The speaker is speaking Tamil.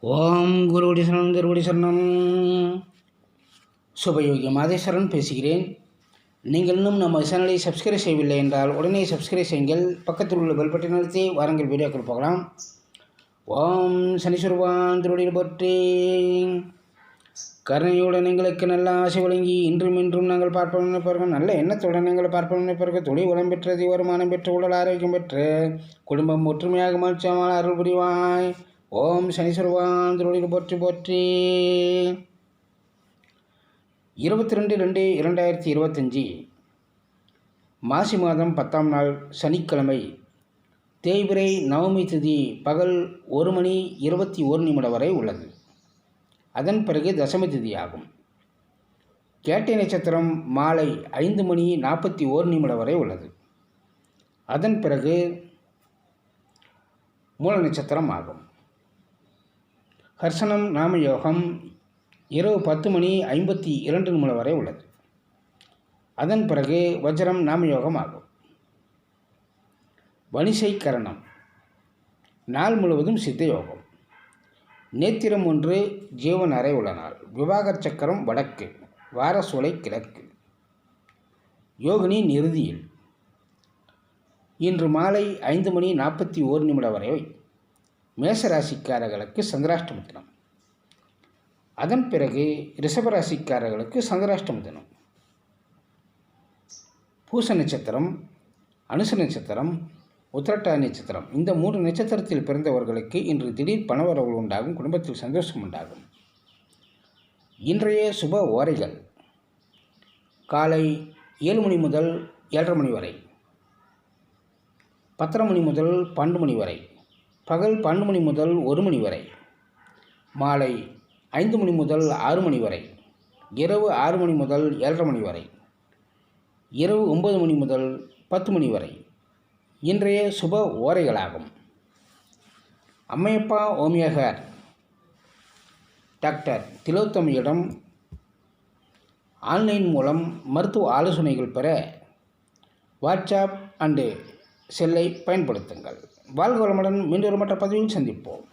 ஓம் குருவடி சரணம் திருவடி சரணம். சுபயோகி மாதேஸ்வரன் பேசுகிறேன். நீங்கள் இன்னும் நம்ம சேனலை சப்ஸ்கிரைப் செய்யவில்லை என்றால் உடனே சப்ஸ்கிரைப் செய்யுங்கள். பக்கத்தில் உள்ள பெல் பட்டன் அழுத்தி வாருங்கள் வீடியோக்கள் போகலாம். ஓம் சனீஸ்வரவான் திருவடியில் போற்றி. கருணையுடன் எங்களுக்கு நல்ல ஆசை வழங்கி இன்றும் இன்றும் நாங்கள் பார்ப்போம் நினைப்பார்கள். நல்ல எண்ணத்துடன் எங்களை பார்ப்போம் நினைப்பார்கள். தொழில் வளம் பெற்றது, வருமானம் பெற்று, உடல் ஆரோக்கியம் பெற்று, குடும்பம் ஒற்றுமையாக மகிழ்ச்சியாக அருள் புரிவாய். ஓம் சனீஸ்வரவான் திருவடியில் போற்றி போற்றி. 22/2/2025 மாசி மாதம் 10ஆம் நாள் சனிக்கிழமை, தேய்பிறை நவமி திதி பகல் 1:21 வரை உள்ளது. அதன் பிறகு தசமி திதியாகும். கேட்டை நட்சத்திரம் மாலை 5:41 வரை உள்ளது. அதன் பிறகு மூல நட்சத்திரம் ஆகும். ஹர்ஷனம் நாமயோகம் இரவு 10:52 வரை உள்ளது. அதன் பிறகு வஜ்ரம் நாமயோகம் ஆகும். வணிசை கரணம் நாள் முழுவதும் சித்த யோகம். நேத்திரம் 1 ஜீவன் அறை உள்ள நாள். விவாக சக்கரம் வடக்கு, வாரசூலை கிழக்கு. யோகினி நிறுதியில். இன்று மாலை 5:41 வரை மேசராசிக்காரர்களுக்கு சந்திராஷ்டம தினம். அதன் பிறகு ரிஷபராசிக்காரர்களுக்கு சந்திராஷ்டம தினம். பூச நட்சத்திரம், அனுச நட்சத்திரம், உத்திரட்டாதி நட்சத்திரம், இந்த 3 நட்சத்திரத்தில் பிறந்தவர்களுக்கு இன்று திடீர் பணவரவு உண்டாகும். குடும்பத்தில் சந்தோஷம் உண்டாகும். இன்றைய சுப ஓரைகள் காலை 7 மணி முதல் 7:30 மணி வரை, 10:30 மணி முதல் 12 மணி வரை, பகல் 12 மணி முதல் 1 மணி வரை, மாலை 5 மணி முதல் 6 மணி வரை, இரவு 6 மணி முதல் 7:30 மணி வரை, இரவு 9 மணி முதல் 10 மணி வரை இன்றைய சுப ஓரைகளாகும். அம்மையப்பா ஓமியகர் டாக்டர் திலோத்தமியிடம் ஆன்லைன் மூலம் மருத்துவ ஆலோசனைகள் பெற வாட்ஸ்அப் அண்டு செல்லை பயன்படுத்துங்கள். வாழ்க வளமுடன். மீண்டும் மற்ற பதிவில் சந்திப்போம்.